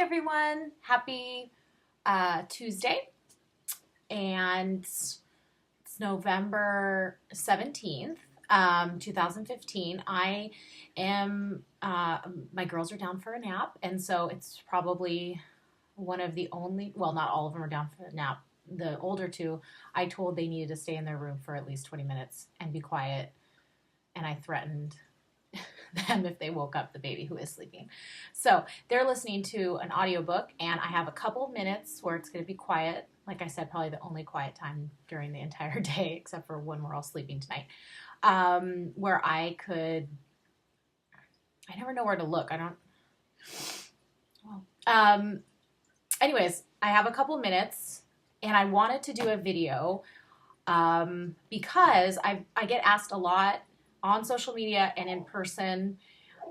everyone. Happy Tuesday. And it's November 17th, 2015. I am, my girls are down for a nap. And so it's probably one of the only, well, not all of them are down for a nap. The older two, I told they needed to stay in their room for at least 20 minutes and be quiet. And I threatened them if they woke up the baby who is sleeping. So they're listening to an audiobook, and I have a couple minutes where it's going to be quiet. Like I said, probably the only quiet time during the entire day, except for when we're all sleeping tonight, where I never know where to look. Anyways, I have a couple minutes, and I wanted to do a video because I get asked a lot on social media and in person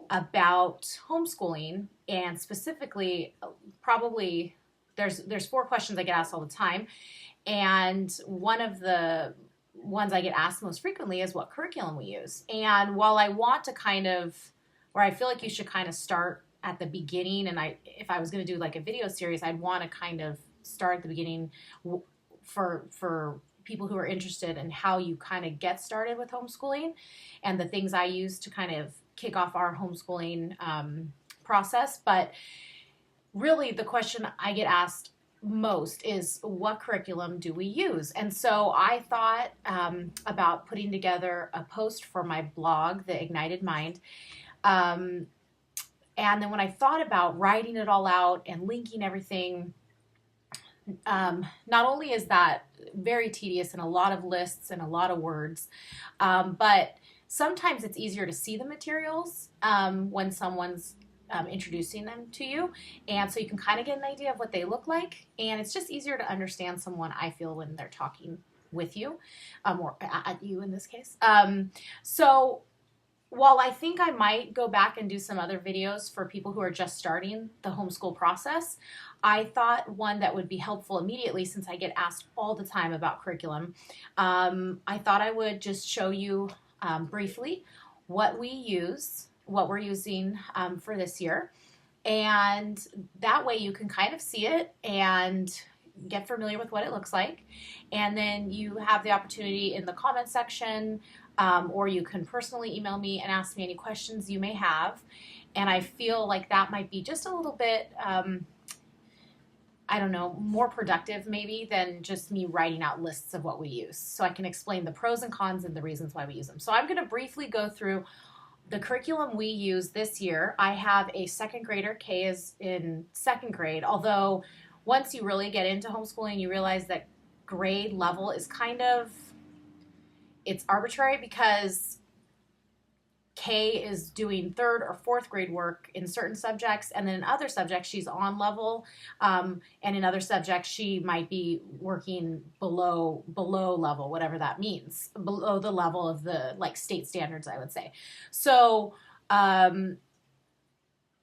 about homeschooling, and specifically, probably there's 4 questions I get asked all the time, and one of the ones I get asked most frequently is what curriculum we use. And while I want to I feel like you should kind of start at the beginning, and if I was going to do like a video series, I'd want to kind of start at the beginning for people who are interested in how you kind of get started with homeschooling and the things I use to kind of kick off our homeschooling process. But really the question I get asked most is, what curriculum do we use? And so I thought about putting together a post for my blog, The Ignited Mind. And then when I thought about writing it all out and linking everything, not only is that very tedious and a lot of lists and a lot of words, but sometimes it's easier to see the materials when someone's introducing them to you. And so you can kind of get an idea of what they look like. And it's just easier to understand someone, I feel, when they're talking with you, or at you in this case. So while I think I might go back and do some other videos for people who are just starting the homeschool process, I thought one that would be helpful immediately, since I get asked all the time about curriculum, I thought I would just show you briefly what we're using for this year. And that way you can kind of see it and get familiar with what it looks like. And then you have the opportunity in the comment section, or you can personally email me and ask me any questions you may have. And I feel like that might be just a little bit, more productive maybe than just me writing out lists of what we use. So I can explain the pros and cons and the reasons why we use them. So I'm going to briefly go through the curriculum we use this year. I have a second grader. Kay is in second grade, although once you really get into homeschooling, you realize that grade level is it's arbitrary, because Kay is doing 3rd or 4th grade work in certain subjects, and then in other subjects she's on level, and in other subjects she might be working below level, whatever that means, below the level of the state standards, I would say. So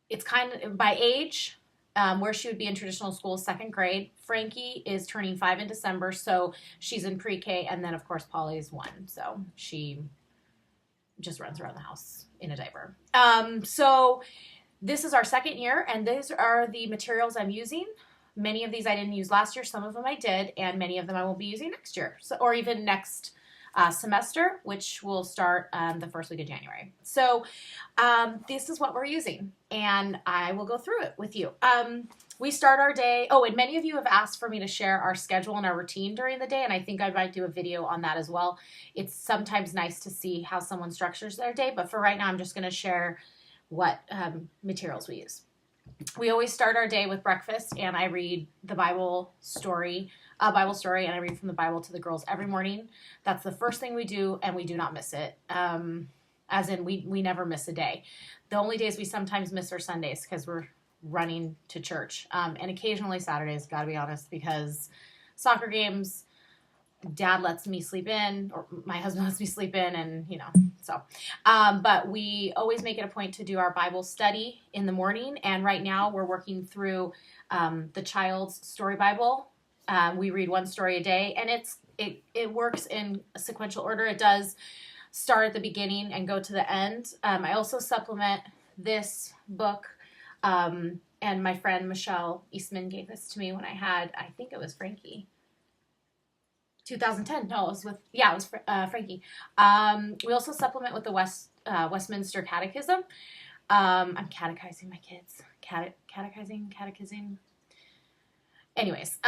it's kind of by age. Where she would be in traditional school, 2nd grade. Frankie is turning 5 in December, so she's in pre-K, and then of course Polly's 1, so she just runs around the house in a diaper. So this is our 2nd year, and these are the materials I'm using. Many of these I didn't use last year, some of them I did, and many of them I will be using next year, or even next semester, which will start the first week of January. So this is what we're using, and I will go through it with you. We start our day. Oh, and many of you have asked for me to share our schedule and our routine during the day, and I think I might do a video on that as well. It's sometimes nice to see how someone structures their day, but for right now, I'm just going to share what materials we use. We always start our day with breakfast, and I read the Bible story, and I read from the Bible to the girls every morning. That's the first thing we do, and we do not miss it. As in, we never miss a day. The only days we sometimes miss are Sundays, because we're running to church, and occasionally Saturdays, gotta be honest, because soccer games, Dad lets me sleep in, or my husband lets me sleep in, and so. But we always make it a point to do our Bible study in the morning, and right now we're working through the Child's Story Bible. We read 1 story a day, and it works in a sequential order. It does start at the beginning and go to the end. I also supplement this book And my friend Michelle Eastman gave this to me when I think it was Frankie. 2010. No, it was Frankie. We also supplement with the Westminster Catechism. I'm catechizing my kids. Catechizing. Anyways,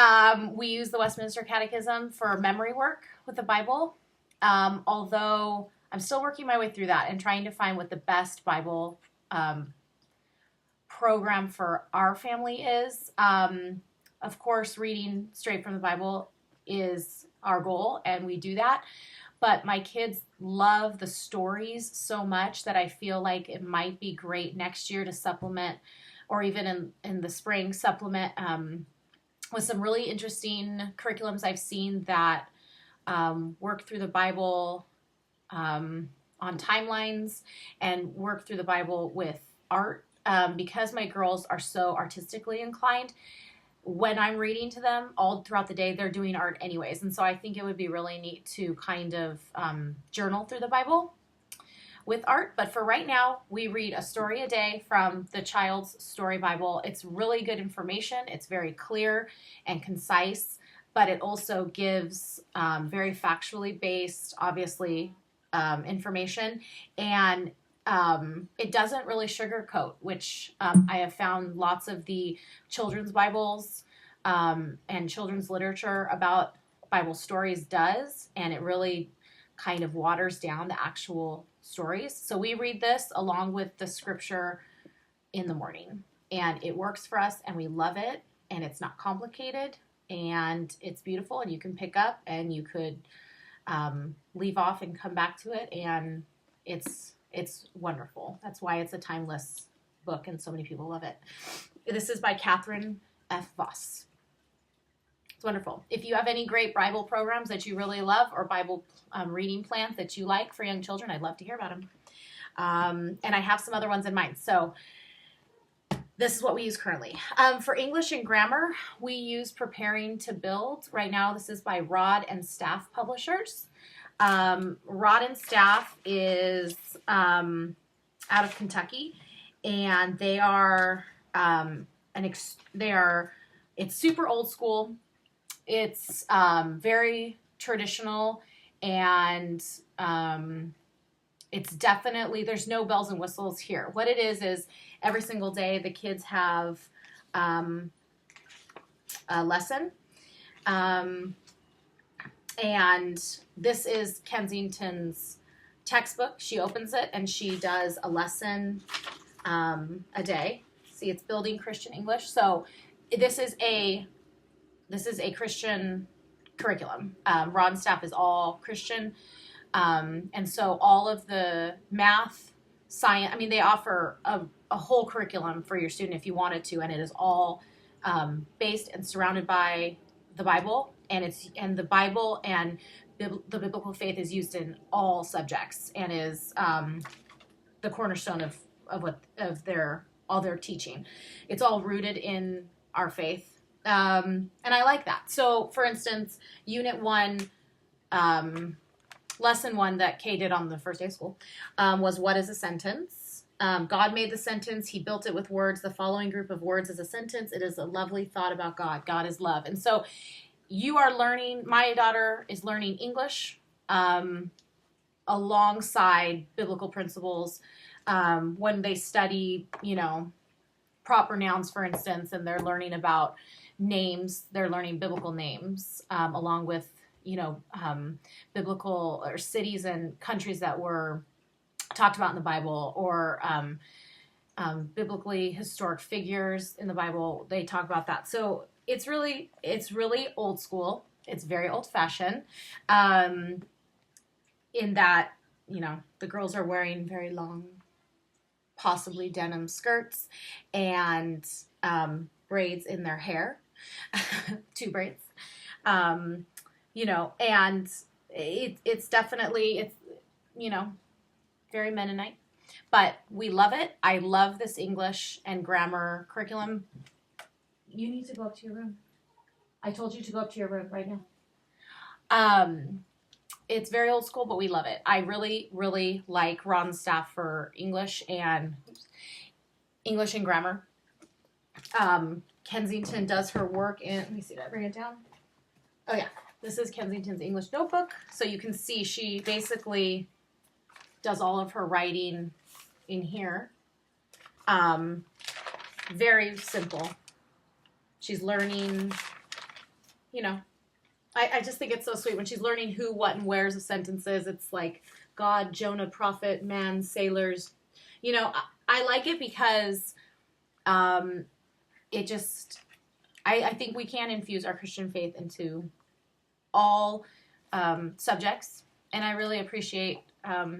we use the Westminster Catechism for memory work with the Bible. Although I'm still working my way through that and trying to find what the best Bible program for our family is. Of course, reading straight from the Bible is our goal, and we do that. But my kids love the stories so much that I feel like it might be great next year to supplement, or even in the spring, supplement with some really interesting curriculums I've seen that work through the Bible on timelines and work through the Bible with art. Because my girls are so artistically inclined, when I'm reading to them all throughout the day, they're doing art anyways. And so I think it would be really neat to kind of journal through the Bible with art. But for right now, we read a story a day from the Child's Story Bible. It's really good information. It's very clear and concise, but it also gives very factually based, obviously, information. And it doesn't really sugarcoat, which I have found lots of the children's Bibles and children's literature about Bible stories does, and it really kind of waters down the actual stories. So we read this along with the scripture in the morning, and it works for us, and we love it, and it's not complicated, and it's beautiful, and you can pick up, and you could leave off and come back to it, and it's wonderful. That's why it's a timeless book and so many people love it. This is by Catherine F. Voss. It's wonderful. If you have any great Bible programs that you really love or Bible reading plans that you like for young children, I'd love to hear about them. And I have some other ones in mind. So this is what we use currently. For English and grammar, we use Preparing to Build. Right now, this is by Rod and Staff Publishers. Rod and Staff is out of Kentucky, and they are it's super old school. It's very traditional, and it's definitely, there's no bells and whistles here. What it is every single day the kids have a lesson. And this is Kensington's textbook. She opens it and she does a lesson a day. See, it's Building Christian English. So this is a Christian curriculum. Rod and Staff is all Christian. And so all of the math, science, they offer a whole curriculum for your student if you wanted to, and it is all based and surrounded by the Bible. And the Bible and the biblical faith is used in all subjects and is the cornerstone of all their teaching. It's all rooted in our faith, and I like that. So, for instance, Unit 1, Lesson 1 that Kay did on the first day of school was what is a sentence? God made the sentence. He built it with words. The following group of words is a sentence. It is a lovely thought about God. God is love. And so you are learning, my daughter is learning English alongside biblical principles. When they study, proper nouns, for instance, and they're learning about names, they're learning biblical names along with, biblical or cities and countries that were talked about in the Bible, or biblically historic figures in the Bible. They talk about that. So it's really old school. It's very old fashioned, in that, the girls are wearing very long, possibly denim skirts and braids in their hair, 2 braids, and it's definitely, very Mennonite, but we love it. I love this English and grammar curriculum. You need to go up to your room. I told you to go up to your room right now. It's very old school, but we love it. I really, really like Rod and Staff for English and grammar. Kensington does her work in, let me see, did I bring it down? Oh yeah, this is Kensington's English notebook. So you can see she basically does all of her writing in here. Very simple. She's learning, you know, I just think it's so sweet when she's learning who, what, and where's of sentences. It's like God, Jonah, prophet, man, sailors. You know, I like it because it just, I think we can infuse our Christian faith into all subjects. And I really appreciate the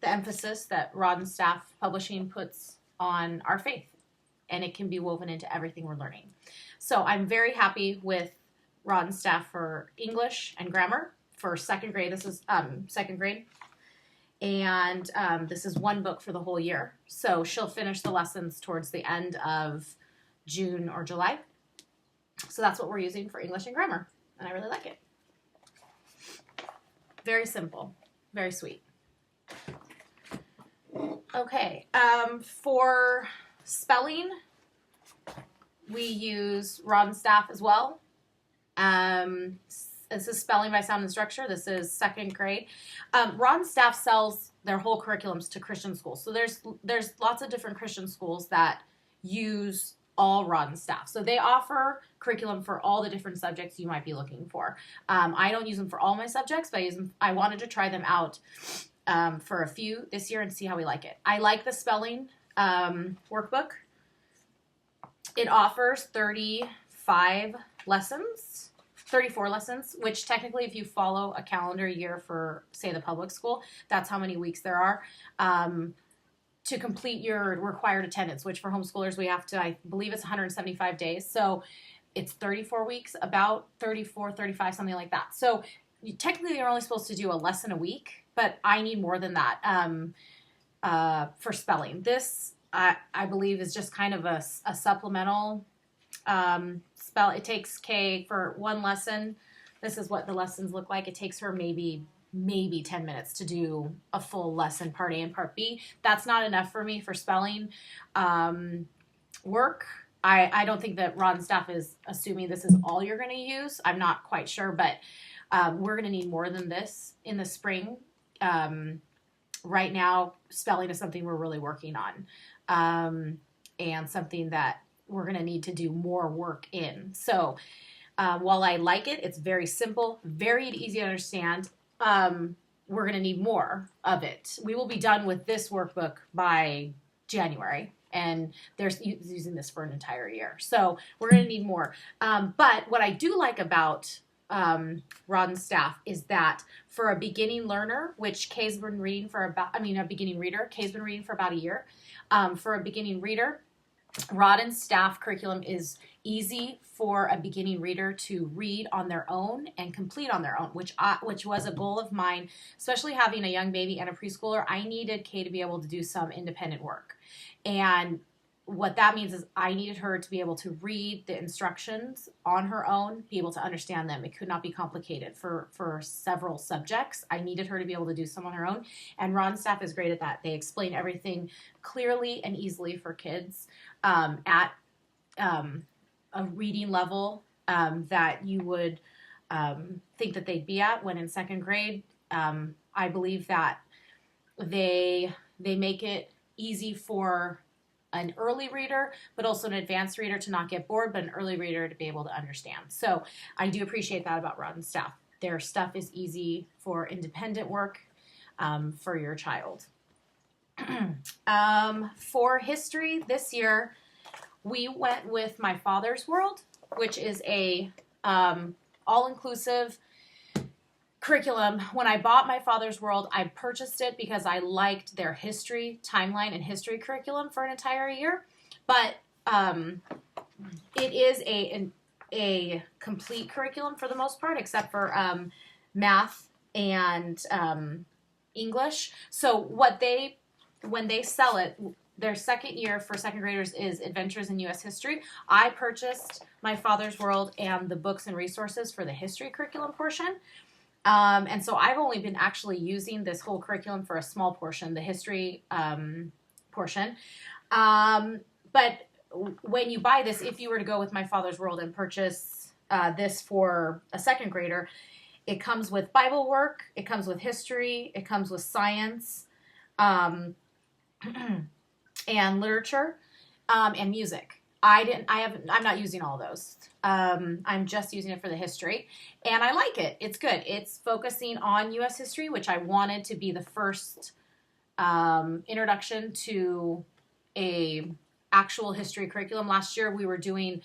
emphasis that Rod and Staff Publishing puts on our faith. And it can be woven into everything we're learning. So I'm very happy with Rod and Staff for English and grammar for second grade. This is second grade. And this is one book for the whole year. So she'll finish the lessons towards the end of June or July. So that's what we're using for English and grammar. And I really like it. Very simple. Very sweet. Okay. For spelling, we use Rod and Staff as well. This is Spelling by Sound and Structure. This is second grade. Rod and Staff sells their whole curriculums to Christian schools. So there's lots of different Christian schools that use all Rod and Staff. So they offer curriculum for all the different subjects you might be looking for. I don't use them for all my subjects, but I wanted to try them out for a few this year and see how we like it. I like the spelling workbook. It offers 34 lessons, which technically if you follow a calendar year for, say, the public school, that's how many weeks there are to complete your required attendance, which for homeschoolers we have to, I believe it's 175 days. So it's 34 weeks, about 34, 35, something like that. So technically you're only supposed to do a lesson a week, but I need more than that for spelling. This, I believe, is just kind of a supplemental spell. It takes Kay for one lesson. This is what the lessons look like. It takes her maybe 10 minutes to do a full lesson, part A and part B. That's not enough for me for spelling work. I don't think that Rod and Staff is assuming this is all you're going to use. I'm not quite sure, but we're going to need more than this in the spring. Right now, spelling is something we're really working on, and something that we're going to need to do more work in. So while I like it, it's very simple, very easy to understand. We're going to need more of it. We will be done with this workbook by January, and they're using this for an entire year. So we're going to need more. But what I do like about Rod and Staff is that for a beginning learner, which Kay's been reading for a beginning reader, Kay's been reading for about a year. For a beginning reader, Rod and Staff curriculum is easy for a beginning reader to read on their own and complete on their own, which was a goal of mine, especially having a young baby and a preschooler. I needed Kay to be able to do some independent work. And what that means is I needed her to be able to read the instructions on her own, be able to understand them. It could not be complicated for several subjects. I needed her to be able to do some on her own. And Rod and Staff is great at that. They explain everything clearly and easily for kids at a reading level that you would think that they'd be at when in second grade. I believe that they make it easy for an early reader, but also an advanced reader to not get bored, but an early reader to be able to understand. So I do appreciate that about Rod and Staff. Their stuff is easy for independent work for your child. For history this year, we went with My Father's World, which is a all-inclusive curriculum. When I bought My Father's World, I purchased it because I liked their history timeline and history curriculum for an entire year. But it is a complete curriculum for the most part, except for math and English. So when they sell it, their second year for second graders is Adventures in U.S. History. I purchased My Father's World and the books and resources for the history curriculum portion. And so I've only been actually using this whole curriculum for a small portion, the history portion. But when you buy this, if you were to go with My Father's World and purchase this for a second grader, it comes with Bible work, it comes with history, it comes with science, um, and literature, and music. I'm not using all those. I'm just using it for the history, and I like it. It's good. It's focusing on U.S. history, which I wanted to be the first introduction to a actual history curriculum. Last year we were doing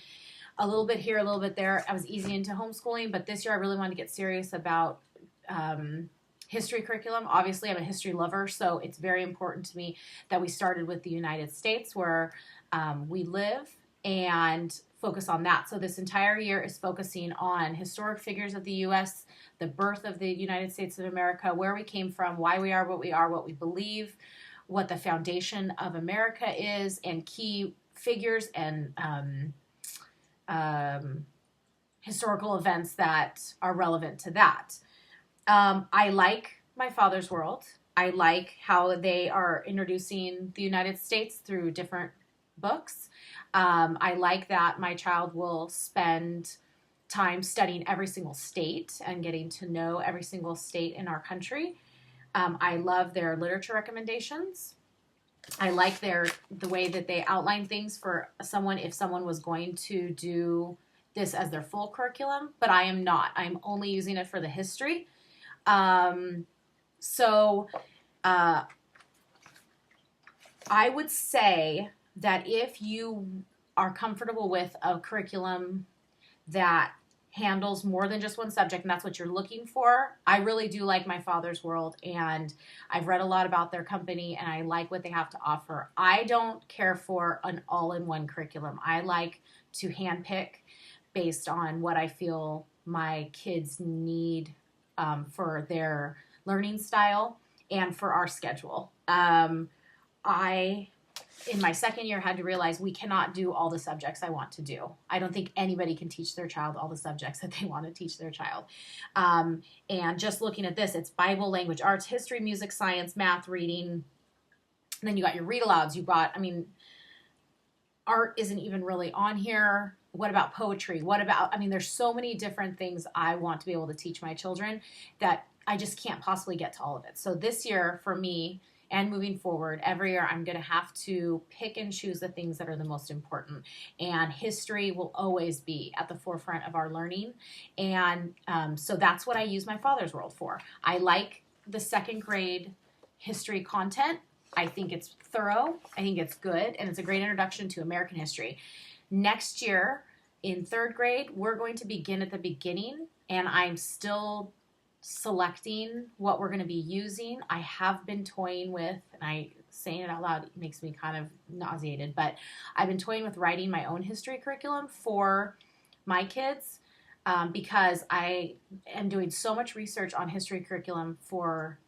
a little bit here, a little bit there. I was easy into homeschooling, but this year I really wanted to get serious about history curriculum. Obviously, I'm a history lover, so it's very important to me that we started with the United States, where we live, and focus on that. So this entire year is focusing on historic figures of the U.S., the birth of the United States of America, where we came from, why we are, what we believe, what the foundation of America is, and key figures and historical events that are relevant to that. I like My Father's World. I like how they are introducing the United States through different books. I like that my child will spend time studying every single state and getting to know every single state in our country. I love their literature recommendations. I like the way that they outline things for someone if someone was going to do this as their full curriculum, but I am not. I'm only using it for the history. So I would say that if you are comfortable with a curriculum that handles more than just one subject, and that's what you're looking for, I really do like My Father's World, and I've read a lot about their company, and I like what they have to offer. I don't care for an all-in-one curriculum. I like to handpick based on what I feel my kids need for their learning style and for our schedule. I, in my second year, had to realize we cannot do all the subjects I want to do. I don't think anybody can teach their child all the subjects that they want to teach their child. And just looking at this, it's Bible, language, arts, history, music, science, math, reading. And then you got your read-alouds. Art isn't even really on here. What about poetry? There's so many different things I want to be able to teach my children that I just can't possibly get to all of it. So this year, for me, and moving forward, every year I'm going to have to pick and choose the things that are the most important. And history will always be at the forefront of our learning. And so that's what I use My Father's World for. I like the second grade history content. I think it's thorough. I think it's good. And it's a great introduction to American history. Next year, in third grade, we're going to begin at the beginning. And I'm still selecting what we're going to be using. I have been toying with, and saying it out loud makes me kind of nauseated, but I've been toying with writing my own history curriculum for my kids because I am doing so much research on history curriculum for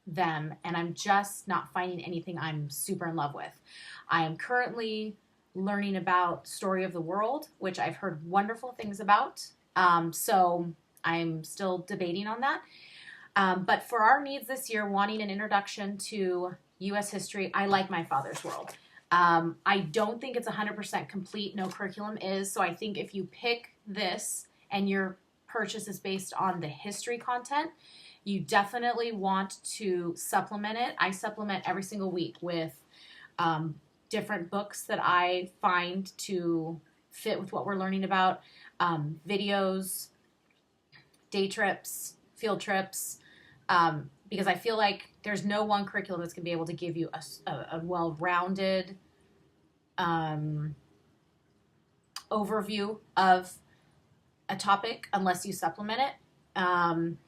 them, and I'm just not finding anything I'm super in love with. I am currently learning about Story of the World, which I've heard wonderful things about. So I'm still debating on that. But for our needs this year, wanting an introduction to U.S. history, I like My Father's World. I don't think it's 100% complete. No curriculum is. So I think if you pick this and your purchase is based on the history content, you definitely want to supplement it. I supplement every single week with different books that I find to fit with what we're learning about, videos, day trips, field trips, because I feel like there's no one curriculum that's going to be able to give you a well-rounded overview of a topic unless you supplement it.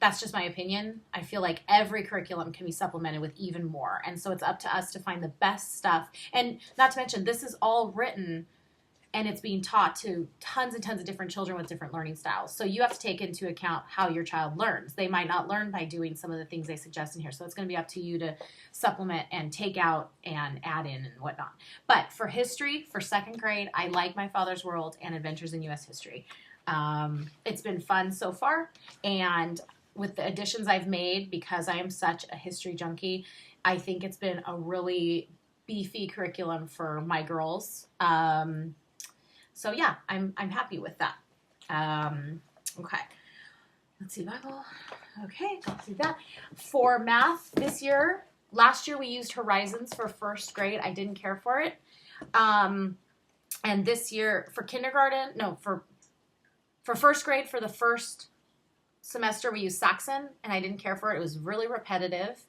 That's just my opinion. I feel like every curriculum can be supplemented with even more. And so it's up to us to find the best stuff. And not to mention, this is all written and it's being taught to tons and tons of different children with different learning styles. So you have to take into account how your child learns. They might not learn by doing some of the things they suggest in here. So it's going to be up to you to supplement and take out and add in and whatnot. But for history, for second grade, I like My Father's World and Adventures in U.S. History. It's been fun so far. And with the additions I've made, because I am such a history junkie, I think it's been a really beefy curriculum for my girls. So yeah, I'm happy with that. Okay. Let's see, Bible. Okay, let's see that. For math last year we used Horizons for first grade. I didn't care for it. And this year for for first grade, for the first semester, we used Saxon, and I didn't care for it. It was really repetitive,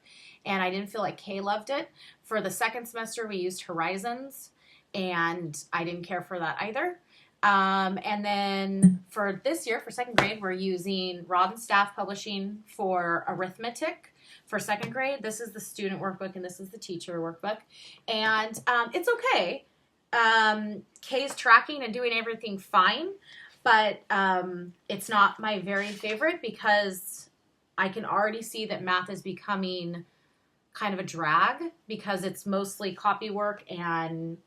and I didn't feel like Kay loved it. For the second semester, we used Horizons, and I didn't care for that either. And then for this year, for second grade, we're using Rod and Staff Publishing for arithmetic for second grade. This is the student workbook, and this is the teacher workbook. And it's okay. Kay's tracking and doing everything fine, but it's not my very favorite because I can already see that math is becoming kind of a drag because it's mostly copy work and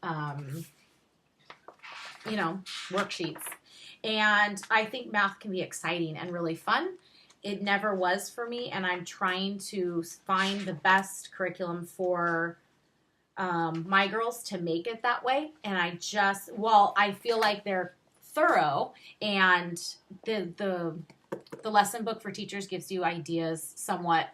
worksheets. And I think math can be exciting and really fun. It never was for me, and I'm trying to find the best curriculum for my girls to make it that way. And I feel like they're thorough, and the lesson book for teachers gives you ideas somewhat.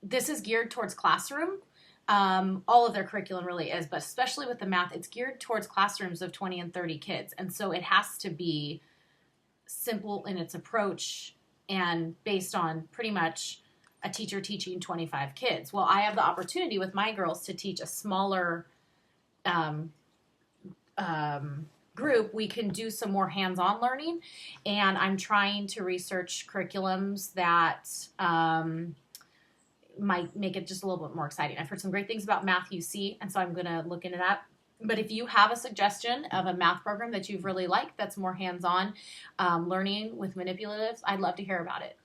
This is geared towards classroom. All of their curriculum really is, but especially with the math, it's geared towards classrooms of 20 and 30 kids. And so it has to be simple in its approach and based on pretty much a teacher teaching 25 kids. Well, I have the opportunity with my girls to teach a smaller group. We can do some more hands-on learning, and I'm trying to research curriculums that might make it just a little bit more exciting. I've heard some great things about Math UC, and so I'm going to look into that. But if you have a suggestion of a math program that you've really liked that's more hands-on learning with manipulatives, I'd love to hear about it.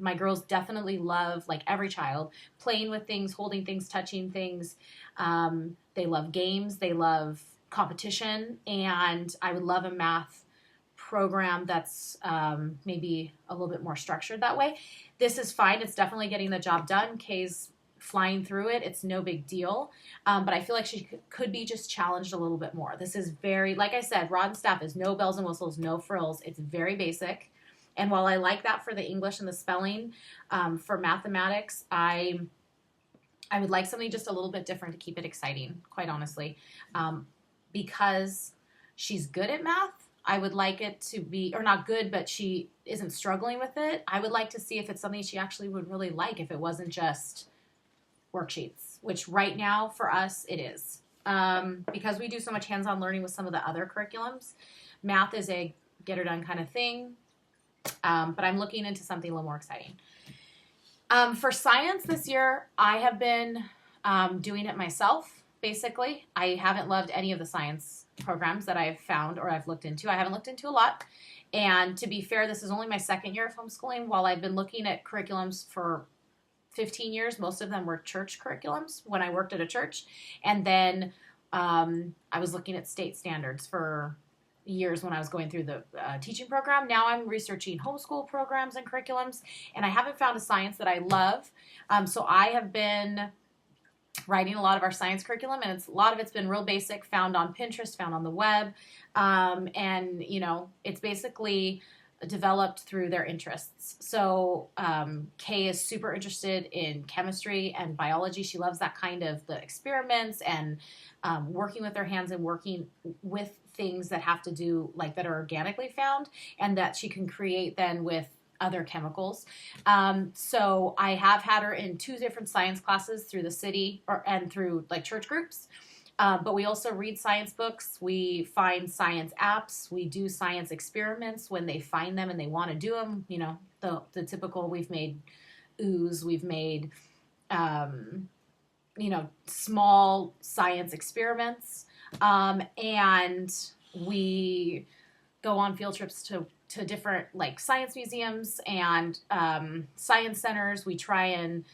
My girls definitely love, like every child, playing with things, holding things, touching things. They love games. They love competition. And I would love a math program that's maybe a little bit more structured that way. This is fine. It's definitely getting the job done. Kay's flying through it. It's no big deal. But I feel like she could be just challenged a little bit more. This is very, like I said, Rod and Staff is no bells and whistles, no frills. It's very basic. And while I like that for the English and the spelling, for mathematics, I would like something just a little bit different to keep it exciting, quite honestly. Because she's good at math, I would like it to be, or not good, but she isn't struggling with it. I would like to see if it's something she actually would really like, if it wasn't just worksheets, which right now for us it is. Because we do so much hands-on learning with some of the other curriculums, math is a get her done kind of thing. But I'm looking into something a little more exciting. For science this year, I have been doing it myself, basically. I haven't loved any of the science programs that I've found or I've looked into. I haven't looked into a lot. And to be fair, this is only my second year of homeschooling. While I've been looking at curriculums for 15 years, most of them were church curriculums when I worked at a church. And then I was looking at state standards for years when I was going through the teaching program. Now I'm researching homeschool programs and curriculums, and I haven't found a science that I love. So I have been writing a lot of our science curriculum, and a lot of it's been real basic, found on Pinterest, found on the web. And, it's basically developed through their interests. So Kay is super interested in chemistry and biology. She loves that kind of the experiments and working with her hands and working with things that have to do, like that are organically found and that she can create then with other chemicals. So I have had her in 2 different science classes through the city and through like church groups. But we also read science books. We find science apps. We do science experiments when they find them and they want to do them. The typical, we've made ooze, we've made, small science experiments. And we go on field trips to different like science museums and science centers. We try and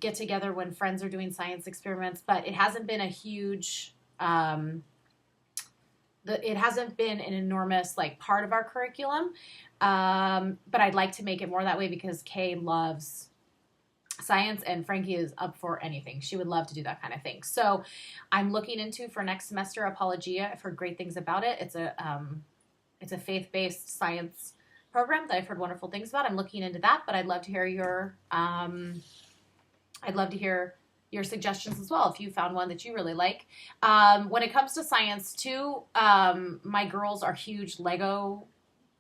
get together when friends are doing science experiments, but it hasn't been a huge, it hasn't been an enormous like part of our curriculum. But I'd like to make it more that way because Kay loves science, and Frankie is up for anything. She would love to do that kind of thing. So I'm looking into for next semester Apologia. I've heard great things about it. It's a faith-based science program that I've heard wonderful things about. I'm looking into that, but I'd love to hear your suggestions as well if you found one that you really like. When it comes to science too, my girls are huge Lego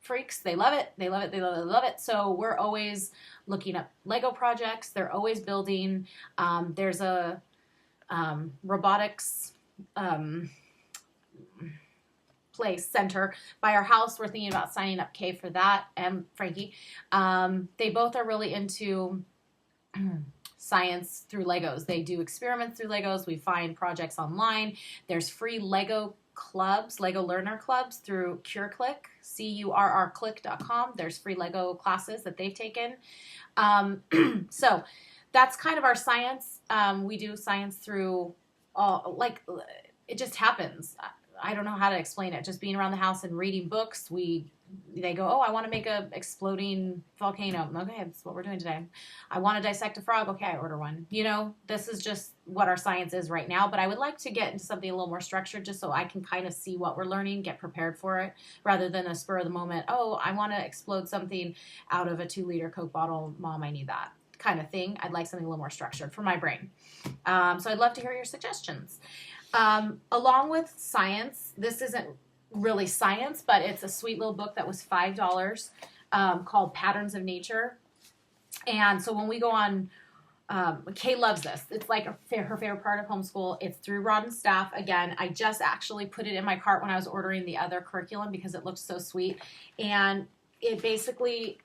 freaks. They love it. They love it. They love it. They love it. So we're always looking up Lego projects. They're always building. There's a robotics place center by our house. We're thinking about signing up Kay for that, and Frankie. They both are really into science through Legos. They do experiments through Legos. We find projects online. There's free Lego clubs, Lego learner clubs through CurrClick, CURRClick.com. There's free Lego classes that they've taken. So that's kind of our science. We do science through like it just happens. I don't know how to explain it. Just being around the house and reading books. They go, oh, I want to make a exploding volcano. Okay, that's what we're doing today. I want to dissect a frog. Okay, I order one. You know, this is just what our science is right now. But I would like to get into something a little more structured just so I can kind of see what we're learning, get prepared for it, rather than a spur of the moment, oh, I want to explode something out of a 2-liter Coke bottle. Mom, I need that kind of thing. I'd like something a little more structured for my brain. So I'd love to hear your suggestions. Along with science, this isn't really science, but it's a sweet little book that was $5 called Patterns of Nature. And so when we go on, Kay loves this. It's like her favorite part of homeschool. It's through Rod and Staff. Again, I just actually put it in my cart when I was ordering the other curriculum because it looks so sweet. And it basically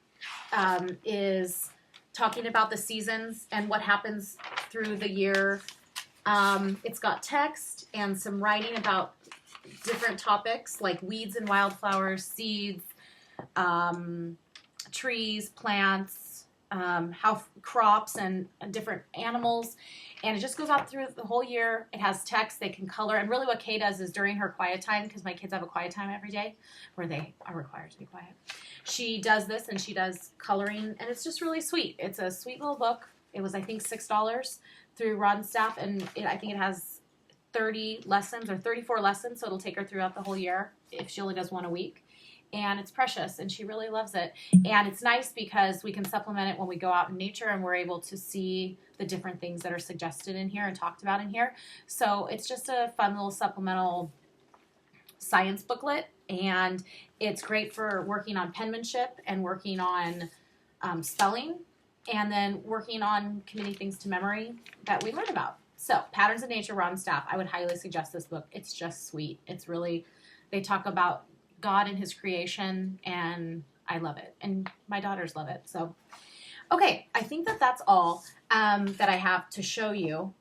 is talking about the seasons and what happens through the year. It's got text and some writing about different topics like weeds and wildflowers, seeds, trees, plants, how crops and different animals. And it just goes out through the whole year. It has text. They can color. And really what Kay does is during her quiet time, because my kids have a quiet time every day where they are required to be quiet, she does this and she does coloring. And it's just really sweet. It's a sweet little book. It was, I think, $6 through Rod and Staff. And I think it has 30 lessons or 34 lessons, so it'll take her throughout the whole year if she only does one a week. And it's precious, and she really loves it. And it's nice because we can supplement it when we go out in nature, and we're able to see the different things that are suggested in here and talked about in here. So it's just a fun little supplemental science booklet, and it's great for working on penmanship and working on spelling, and then working on committing things to memory that we learn about. So, Patterns of Nature, Rod and Staff. I would highly suggest this book. It's just sweet. It's really, they talk about God and his creation, and I love it. And my daughters love it. So, okay, I think that that's all that I have to show you.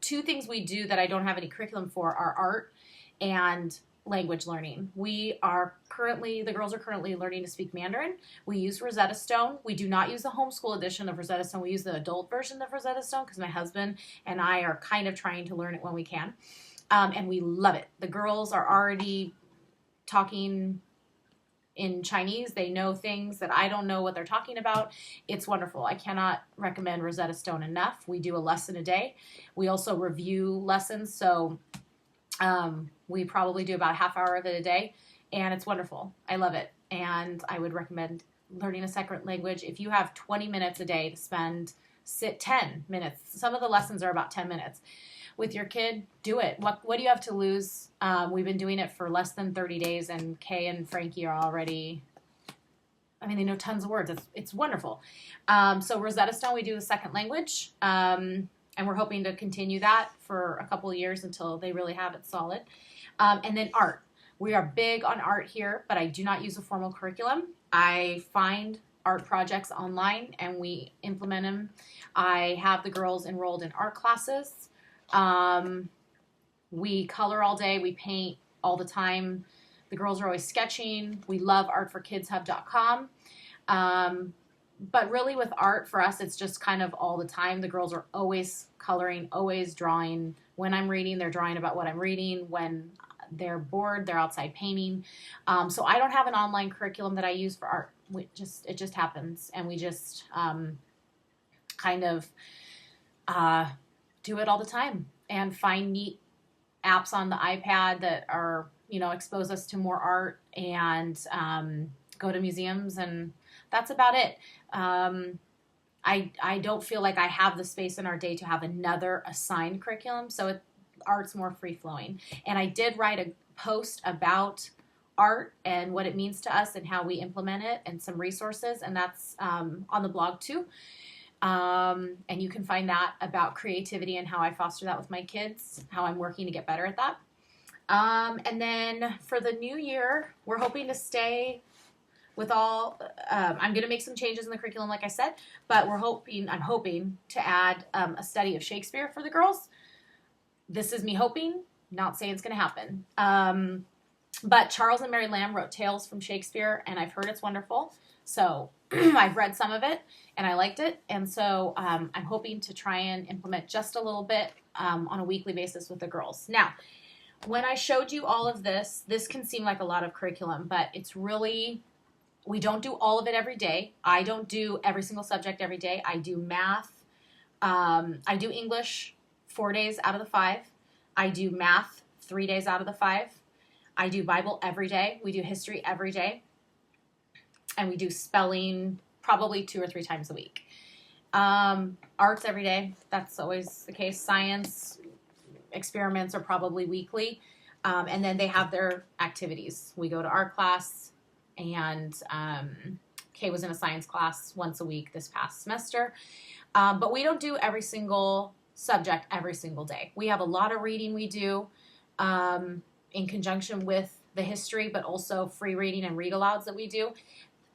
Two things we do that I don't have any curriculum for are art and language learning. The girls are currently learning to speak Mandarin. We use Rosetta Stone. We do not use the homeschool edition of Rosetta Stone. We use the adult version of Rosetta Stone because my husband and I are kind of trying to learn it when we can. And we love it. The girls are already talking in Chinese. They know things that I don't know what they're talking about. It's wonderful. I cannot recommend Rosetta Stone enough. We do a lesson a day. We also review lessons. So we probably do about a half hour of it a day, and it's wonderful. I love it, and I would recommend learning a second language. If you have 20 minutes a day to sit 10 minutes. Some of the lessons are about 10 minutes. With your kid, do it. What do you have to lose? We've been doing it for less than 30 days, and Kay and Frankie are already, they know tons of words. It's wonderful. So Rosetta Stone, we do a second language. And we're hoping to continue that for a couple of years until they really have it solid. And then art. We are big on art here, but I do not use a formal curriculum. I find art projects online and we implement them. I have the girls enrolled in art classes. We color all day. We paint all the time. The girls are always sketching. We love artforkidshub.com. But really with art, for us, it's just kind of all the time. The girls are always coloring, always drawing. When I'm reading, they're drawing about what I'm reading. When they're bored, they're outside painting. So I don't have an online curriculum that I use for art. it just happens, and we just kind of do it all the time and find neat apps on the iPad that are, expose us to more art, and go to museums, and that's about it. I don't feel like I have the space in our day to have another assigned curriculum, so art's more free-flowing. And I did write a post about art and what it means to us and how we implement it, and some resources, and that's on the blog too. And you can find that about creativity and how I foster that with my kids, how I'm working to get better at that. And then for the new year, we're hoping to stay with all, I'm going to make some changes in the curriculum, like I said, but I'm hoping to add a study of Shakespeare for the girls. This is me hoping, not saying it's going to happen. But Charles and Mary Lamb wrote tales from Shakespeare, and I've heard it's wonderful. So I've read some of it, and I liked it. And so I'm hoping to try and implement just a little bit on a weekly basis with the girls. Now, when I showed you all of this can seem like a lot of curriculum, but it's really, we don't do all of it every day. I don't do every single subject every day. I do math. I do English 4 days out of the 5. I do math 3 days out of the 5. I do Bible every day. We do history every day. And we do spelling probably 2 or 3 times a week. Arts every day. That's always the case. Science experiments are probably weekly. And then they have their activities. We go to art class, and Kay was in a science class once a week this past semester. But we don't do every single subject every single day. We have a lot of reading we do in conjunction with the history, but also free reading and read alouds that we do.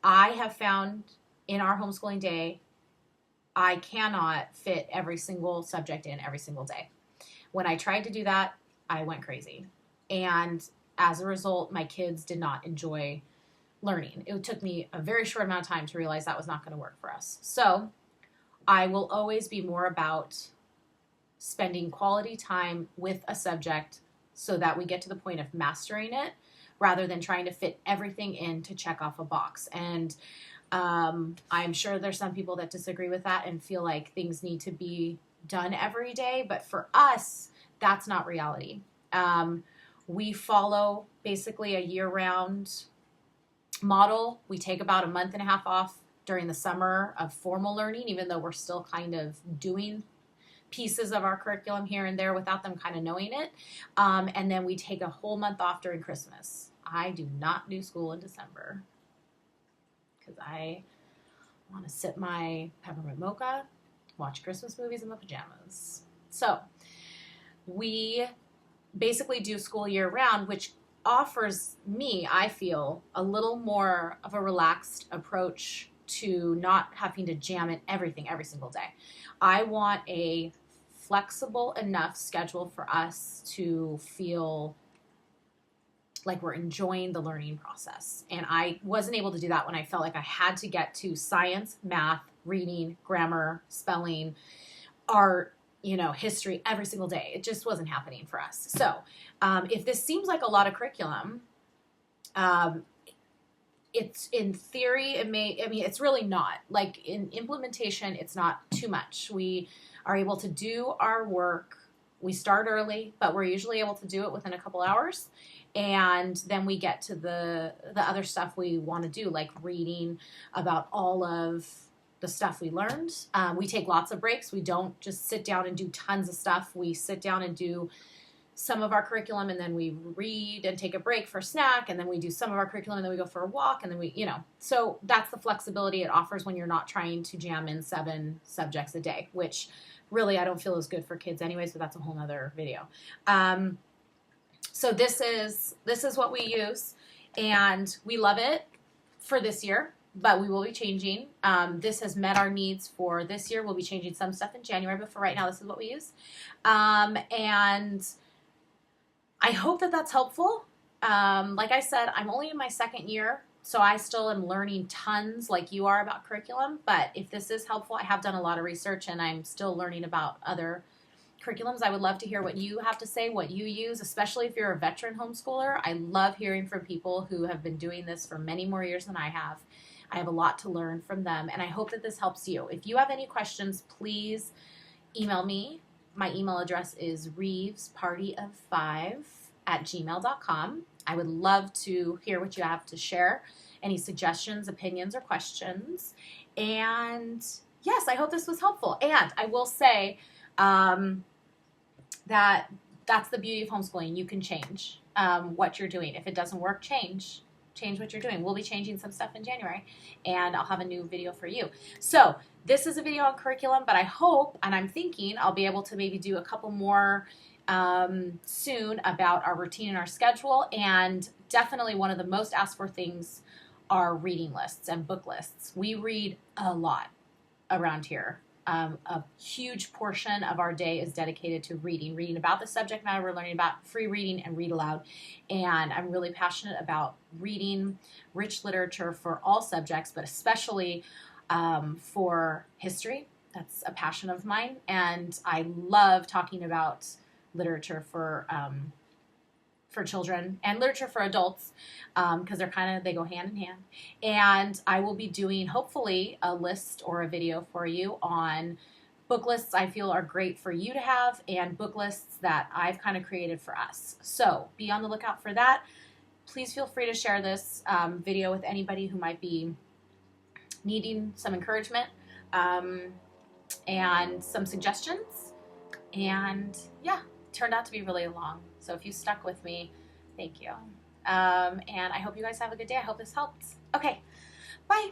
I have found in our homeschooling day, I cannot fit every single subject in every single day. When I tried to do that, I went crazy. And as a result, my kids did not enjoy learning. It took me a very short amount of time to realize that was not going to work for us. So I will always be more about spending quality time with a subject so that we get to the point of mastering it, rather than trying to fit everything in to check off a box. And I'm sure there's some people that disagree with that and feel like things need to be done every day. But for us, that's not reality. We follow basically a year-round model. We take about a month and a half off during the summer of formal learning, even though we're still kind of doing pieces of our curriculum here and there without them kind of knowing it. And then we take a whole month off during Christmas. I do not do school in December because I want to sip my peppermint mocha, watch Christmas movies in my pajamas. So we basically do school year round, which offers me, I feel, a little more of a relaxed approach to not having to jam in everything every single day. I want a flexible enough schedule for us to feel like we're enjoying the learning process. And I wasn't able to do that when I felt like I had to get to science, math, reading, grammar, spelling, art, history every single day. It just wasn't happening for us. So if this seems like a lot of curriculum, it's in theory, it's really not. Like in implementation, it's not too much. We are able to do our work. We start early, but we're usually able to do it within a couple hours. And then we get to the other stuff we want to do, like reading about all of the stuff we learned. We take lots of breaks. We don't just sit down and do tons of stuff. We sit down and do some of our curriculum, and then we read and take a break for a snack, and then we do some of our curriculum, and then we go for a walk, and then so that's the flexibility it offers when you're not trying to jam in 7 subjects a day, which really I don't feel is good for kids anyways, but that's a whole nother video. So this is what we use, and we love it for this year, but we will be changing. This has met our needs for this year. We'll be changing some stuff in January, but for right now, this is what we use. And I hope that that's helpful. Like I said, I'm only in my 2nd year, so I still am learning tons like you are about curriculum. But if this is helpful, I have done a lot of research, and I'm still learning about other curriculums. I would love to hear what you have to say, what you use, especially if you're a veteran homeschooler. I love hearing from people who have been doing this for many more years than I have. I have a lot to learn from them, and I hope that this helps you. If you have any questions, please email me. My email address is reevespartyof5@gmail.com. I would love to hear what you have to share, any suggestions, opinions, or questions. And yes, I hope this was helpful. And I will say that that's the beauty of homeschooling. You can change what you're doing. If it doesn't work, change what you're doing. We'll be changing some stuff in January, and I'll have a new video for you. So this is a video on curriculum, but I hope, and I'm thinking, I'll be able to maybe do a couple more soon about our routine and our schedule. And definitely one of the most asked for things are reading lists and book lists. We read a lot around here. A huge portion of our day is dedicated to reading about the subject matter we're learning about, free reading and read aloud. And I'm really passionate about reading rich literature for all subjects, but especially for history. That's a passion of mine. And I love talking about literature for children and literature for adults because they go hand in hand. And I will be doing hopefully a list or a video for you on book lists I feel are great for you to have and book lists that I've kind of created for us. So be on the lookout for that. Please feel free to share this video with anybody who might be needing some encouragement and some suggestions. And yeah, turned out to be really long. So if you stuck with me, thank you. And I hope you guys have a good day. I hope this helped. Okay, bye.